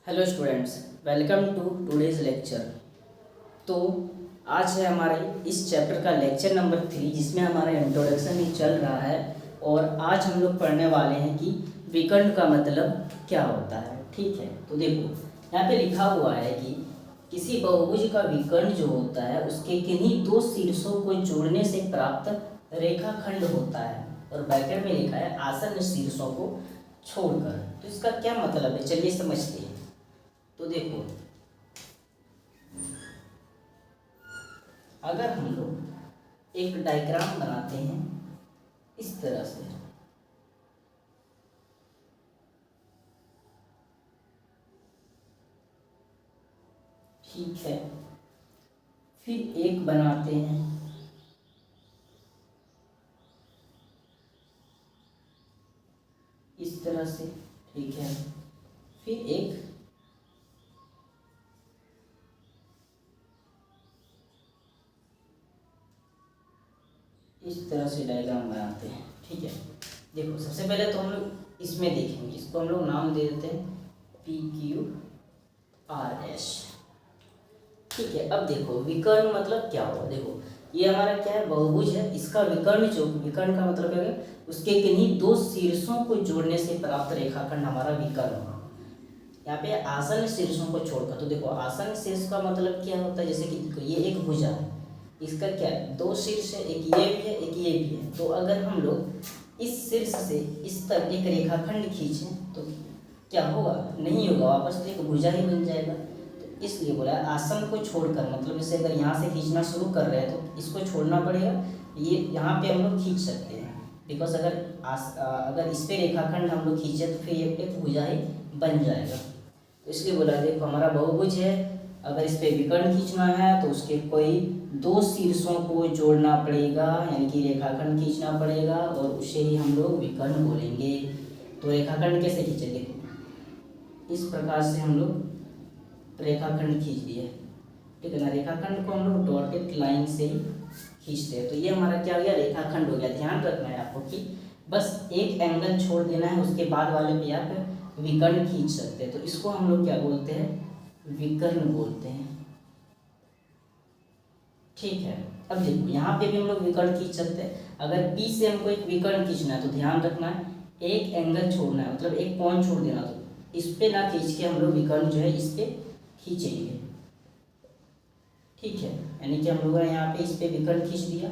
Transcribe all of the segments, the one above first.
Hello students, welcome to today's lecture. तो आज है हमारे इस चैप्टर का लेक्चर नंबर 3, जिसमें हमारा इंट्रोडक्शन ही चल रहा है। और आज हम लोग पढ़ने वाले हैं कि विकर्ण का मतलब क्या होता है। ठीक है, तो देखो यहाँ पे लिखा हुआ है कि किसी बहुभुज का विकर्ण जो होता है उसके किन्हीं दो शीर्षों को जोड़ने से प्राप्त रेखाखंड होता है। और ब्रैकेट में लिखा है आसन्न शीर्षों को छोड़कर। तो इसका क्या मतलब है, चलिए समझते हैं। तो देखो, अगर हम लोग एक डायग्राम बनाते हैं इस तरह से, ठीक है, फिर एक बनाते हैं इस तरह से, ठीक है, फिर एक इस तरह से डायग्राम बनाते हैं। ठीक है, देखो सबसे पहले तो हम लोग इसमें देखेंगे, इसको हम लोग नाम दे देते हैं PQRS। ठीक है, अब देखो विकर्ण मतलब क्या हुआ। देखो ये हमारा क्या है, बहुभुज है। इसका विकर्ण जो विकर्ण का मतलब है उसके किन्हीं दो शीर्षों को जोड़ने से प्राप्त रेखाखंड हमारा विकर्ण हुआ। यहाँ पे आसन्न शीर्षों को छोड़कर, तो देखो आसन्न शीर्ष का मतलब क्या होता है, जैसे कि देखो ये एक भुजा है, इसका क्या है, दो शीर्ष है, एक ये भी है एक ये भी है। तो अगर हम लोग इस शीर्ष से इस तक एक रेखाखंड खींचें तो क्या होगा, नहीं होगा, वापस तो एक भुजा ही बन जाएगा। तो इसलिए बोला है आसन को छोड़कर, मतलब जैसे अगर यहाँ से खींचना शुरू कर रहे हैं तो इसको छोड़ना पड़ेगा। ये यहाँ पे हम लोग खींच सकते हैं, बिकॉज अगर इस पे रेखाखंड हम लोग खींचे तो फिर एक भुजा ही बन जाएगा। तो इसलिए बोला देखो हमारा बहुभुज है, अगर इस पे विकर्ण खींचना है तो उसके कोई दो शीर्षों को जोड़ना पड़ेगा, यानी कि रेखाखंड खींचना पड़ेगा, और उसे ही हम लोग विकर्ण बोलेंगे। तो रेखाखंड कैसे खींचे, देखो इस प्रकार से हम लोग रेखाखंड खींच दिए, ठीक है ना। रेखाखंड को हम लोग डॉटेड लाइन से ही खींचते हैं। तो ये हमारा क्या हो गया, रेखाखंड हो गया। ध्यान रखना है आपको कि बस एक एंगल छोड़ देना है, उसके बाद वाले पे आप विकर्ण खींच सकते हैं। तो इसको हम लोग क्या बोलते हैं, विकर्ण बोलते हैं। ठीक है, अब देखो यहाँ पे भी हम लोग विकर्ण खींच सकते हैं। अगर P से हमको एक विकर्ण खींचना है तो ध्यान रखना है एक एंगल छोड़ना है, मतलब एक पॉइंट छोड़ देना। तो इस पे ना खींच के हम लोग विकर्ण जो है इस पे खींचेंगे। ठीक है, यानी कि हम लोगों ने यहाँ पे इस पे विकर्ण खींच दिया।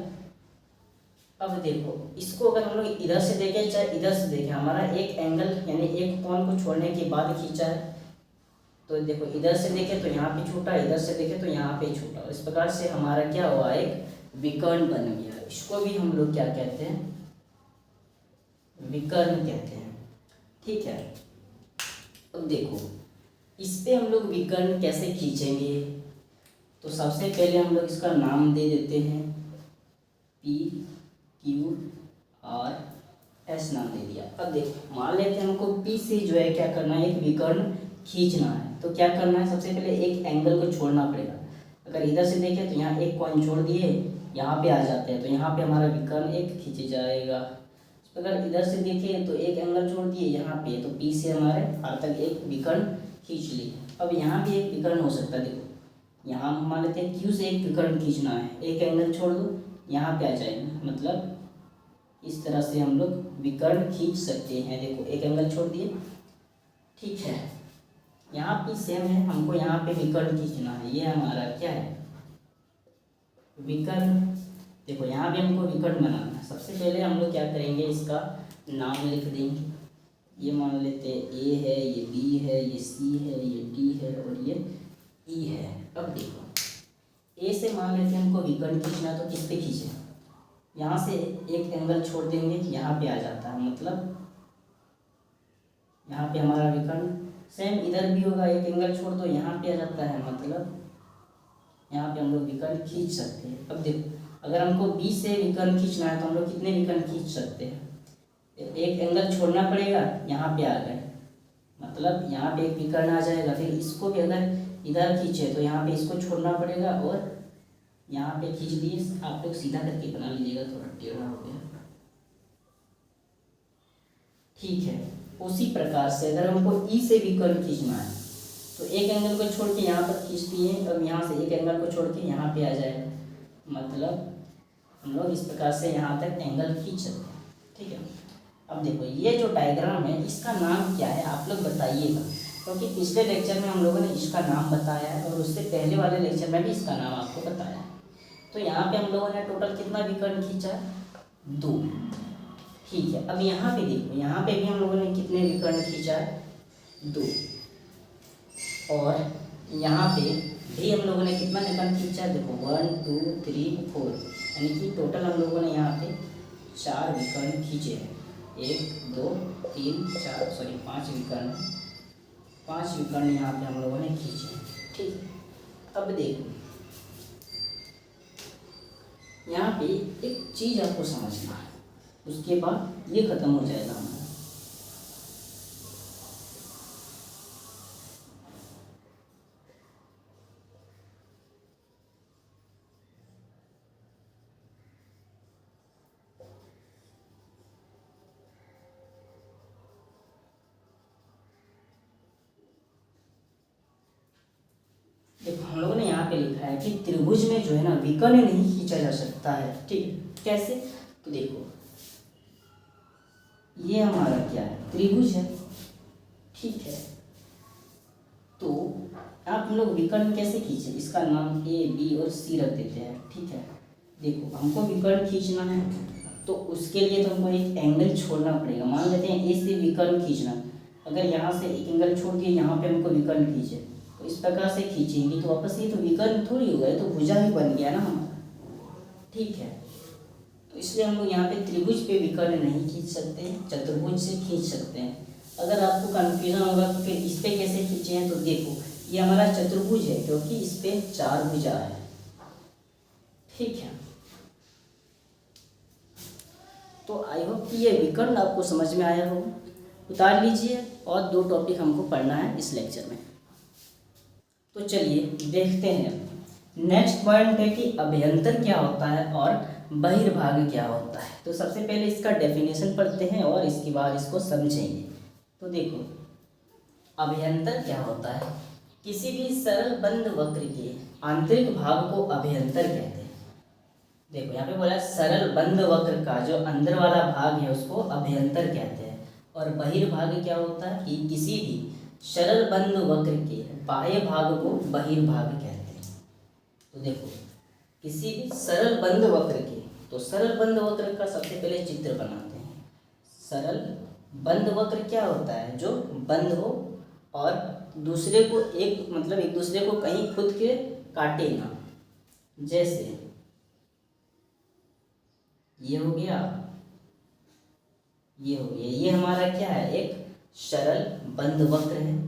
अब देखो इसको अगर हम लोग इधर से देखें चाहे इधर से देखें, हमारा एक एंगल यानी एक कोण को छोड़ने के बाद खींचा है। तो देखो इधर से देखें तो यहाँ पे छोटा, इधर से देखें तो यहाँ पे छोटा। इस प्रकार से हमारा क्या हुआ, एक विकर्ण बन गया। इसको भी हम लोग क्या कहते हैं, विकर्ण कहते हैं। ठीक है, अब देखो इस पे हम लोग विकर्ण कैसे खींचेंगे। तो सबसे पहले हम लोग इसका नाम दे देते हैं PQRS, नाम दे दिया। अब देखो मान लेते हैं हमको P से जो है क्या करना है, एक विकर्ण खींचना है। तो क्या करना है, सबसे पहले एक एंगल को छोड़ना पड़ेगा। अगर इधर से देखें तो यहाँ एक पॉइंट छोड़ दिए, यहाँ पे आ जाते हैं, तो यहाँ पे हमारा विकर्ण एक खींच जाएगा। अगर इधर से देखें तो एक एंगल छोड़ दिए यहाँ पे, तो P से हमारे आर तक एक विकर्ण खींच लिए। अब यहाँ भी एक विकर्ण हो सकता है। देखो यहाँ हम मान लेते हैं Q से एक विकर्ण खींचना है, एक एंगल छोड़ दो, यहाँ पे आ जाएगा, मतलब इस तरह से हम लोग विकर्ण खींच सकते हैं। देखो एक एंगल छोड़ दिए, ठीक है, यहाँ पे सेम है, हमको यहाँ पे विकर्ण खींचना है। ये हमारा क्या है, विकर्ण। देखो यहाँ पे हमको विकर्ण बनाना है। सबसे पहले हम लोग क्या करेंगे, इसका नाम लिख देंगे। ये मान लेते हैं A है, ये B है, ये C है, ये D है और ये E है। अब देखो A से मान लेते हैं हमको विकर्ण खींचना है, तो किस पे खींचे, यहाँ से एक एंगल छोड़ देंगे, यहाँ पे आ जाता है, मतलब यहाँ पे हमारा विकर्ण। सेम इधर भी होगा, एक एंगल छोड़ दो, यहाँ पे आ जाता है, मतलब यहाँ पे हम लोग विकर्ण खींच सकते हैं। अब देखो अगर हमको B से विकर्ण खींचना है तो हम लोग कितने विकर्ण खींच सकते हैं, एक एंगल छोड़ना पड़ेगा, यहाँ पे आ गए, मतलब यहाँ पे एक विकर्ण आ जाएगा। फिर इसको भी अगर इधर खींचे तो यहाँ पे इसको छोड़ना पड़ेगा, और यहाँ पे खींच दिए। आप लोग सीधा करके बना लीजिएगा, थोड़ा टेढ़ा हो गया। ठीक है, उसी प्रकार से अगर हमको ई से विकर्ण खींचना है तो एक एंगल को छोड़ के यहाँ पर खींचती है, अब यहाँ से एक एंगल को छोड़ के यहाँ पे आ जाएगा, मतलब हम लोग इस प्रकार से यहाँ तक एंगल खींच सकते हैं। ठीक है, अब देखो ये जो डायग्राम है इसका नाम क्या है आप लोग बताइएगा, क्योंकि पिछले लेक्चर में हम लोगों ने इसका नाम बताया है और उससे पहले वाले लेक्चर में भी इसका नाम आपको बताया है। तो यहाँ पे हम लोगों ने टोटल कितना विकर्ण खींचा? 2। ठीक है, अब यहाँ पे देखो, यहाँ पे भी हम लोगों ने कितने विकर्ण खींचा है? 2। और यहाँ पे भी हम लोगों ने कितना विकर्ण खींचा? देखो 1 2 3 4, यानी कि टोटल हम लोगों ने यहाँ पे 4 विकर्ण खींचे हैं। 1 2 3 4 सॉरी 5 विकर्ण, 5 विकर्ण यहाँ पे हम लोगों ने खींचे हैं। ठीक, अब देखो यहाँ पे एक चीज़ आपको समझना है, उसके बाद ये खत्म हो जाएगा हमारा। देखो हम लोगों ने यहाँ पे लिखा है कि त्रिभुज में जो है ना विकर्ण नहीं खींचा जा सकता है। ठीक, कैसे? तो देखो ये हमारा क्या है? त्रिभुज है। ठीक है, तो आप लोग विकर्ण कैसे खींचे? इसका नाम ए बी और सी रख देते हैं। ठीक है, देखो हमको विकर्ण खींचना है तो उसके लिए तो हमको एक एंगल छोड़ना पड़ेगा। मान लेते हैं ए से विकर्ण खींचना, अगर यहाँ से एक एंगल छोड़ के यहाँ पे हमको विकर्ण खींचे तो इस प्रकार से खींचेंगे तो वापस ये तो विकर्ण थोड़ी होगा, ये तो भुजा ही बन गया ना हमारा। ठीक है, तो इसलिए हम लोग यहाँ पे त्रिभुज पे विकर्ण नहीं खींच सकते, चतुर्भुज से खींच सकते हैं। अगर आपको कन्फ्यूजन होगा तो फिर इस पे कैसे खींचे हैं, तो देखो ये हमारा चतुर्भुज है क्योंकि इस पे 4 भुजा है। ठीक है, तो आई होप कि ये विकर्ण आपको समझ में आया होगा। उतार लीजिए, और 2 टॉपिक हमको पढ़ना है इस लेक्चर में। तो चलिए देखते हैं। नेक्स्ट पॉइंट है कि अभ्यंतर क्या होता है और बहिर्भाग क्या होता है। तो सबसे पहले इसका डेफिनेशन पढ़ते हैं और इसके बाद इसको समझेंगे। तो देखो अभ्यंतर क्या होता है? किसी भी सरल बंद वक्र के आंतरिक भाग को अभ्यंतर कहते हैं। देखो यहाँ पे बोला सरल बंद वक्र का जो अंदर वाला भाग है उसको अभ्यंतर कहते हैं। और बहिर्भाग क्या होता है कि किसी भी सरल बंद वक्र के बाह्य भाग को बहिर्भाग कहते हैं। तो देखो किसी भी सरल बंद वक्र के, तो सरल बंद वक्र का सबसे पहले चित्र बनाते हैं। सरल बंद वक्र क्या होता है? जो बंद हो और दूसरे को एक मतलब एक दूसरे को कहीं खुद के काटे ना। जैसे ये हो गया, ये हो गया, ये हमारा क्या है? एक सरल बंद वक्र है।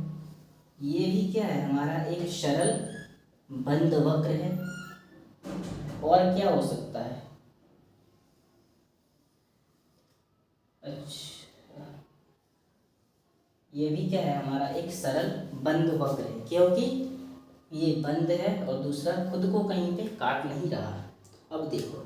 ये भी क्या है? हमारा एक सरल बंद वक्र है। और क्या हो सकता है? अच्छा, ये भी क्या है? हमारा एक सरल बंद वक्र है, क्योंकि ये बंद है और दूसरा खुद को कहीं पे काट नहीं रहा। अब देखो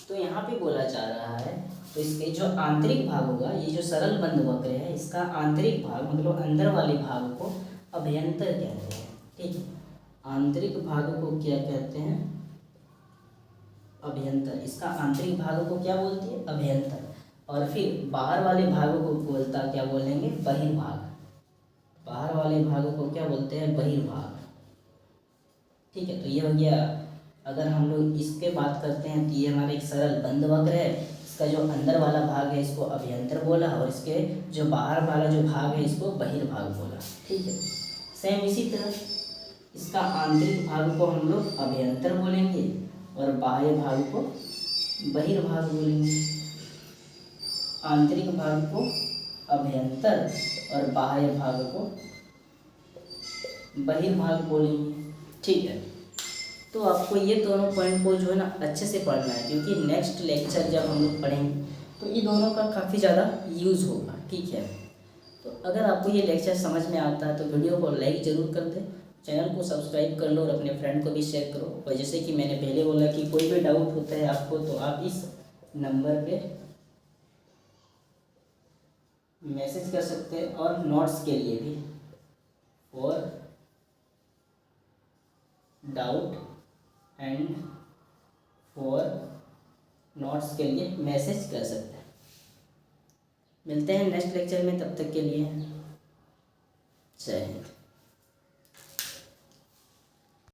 तो यहाँ पे बोला जा रहा है, तो इसके जो आंतरिक भाग होगा, ये जो सरल बंद वक्र है इसका आंतरिक भाग मतलब अंदर वाले भाग को अभ्यंतर कहते हैं। ठीक है, आंतरिक भाग को क्या कहते हैं? अभ्यंतर। इसका आंतरिक भाग को क्या बोलती है? अभ्यंतर। और फिर बाहर वाले भागों को बोलता क्या बोलेंगे? बहिर्भाग। बाहर वाले भागों को क्या बोलते हैं? बहिर्भाग। ठीक है, तो ये हो गया। अगर हम लोग इसके बात करते हैं तो ये हमारा एक सरल बंद वक्र है। इसका जो अंदर वाला भाग है इसको अभ्यंतर बोला और इसके जो बाहर वाला जो भाग है इसको बहिर्भाग बोला। ठीक है, सेम इसी तरह इसका आंतरिक भाग को हम लोग अभ्यंतर बोलेंगे और बाह्य भाग को बहिर्भाग बोलेंगे। आंतरिक भाग को अभ्यंतर और बाह्य भाग को बहिर्भाग बोलेंगे। ठीक है, तो आपको ये दोनों पॉइंट को जो है ना अच्छे से पढ़ना है, क्योंकि नेक्स्ट लेक्चर जब हम लोग पढ़ेंगे तो ये दोनों का काफ़ी ज़्यादा यूज़ होगा। ठीक है, तो अगर आपको ये लेक्चर समझ में आता है तो वीडियो को लाइक ज़रूर कर दें, चैनल को सब्सक्राइब कर लो और अपने फ्रेंड को भी शेयर करो। और जैसे कि मैंने पहले बोला कि कोई भी डाउट होता है आपको तो आप इस नंबर पे मैसेज कर सकते हैं। और नोट्स के लिए भी, और डाउट एंड फॉर नोट्स के लिए मैसेज कर सकते हैं। मिलते हैं नेक्स्ट लेक्चर में, तब तक के लिए जय हिंद।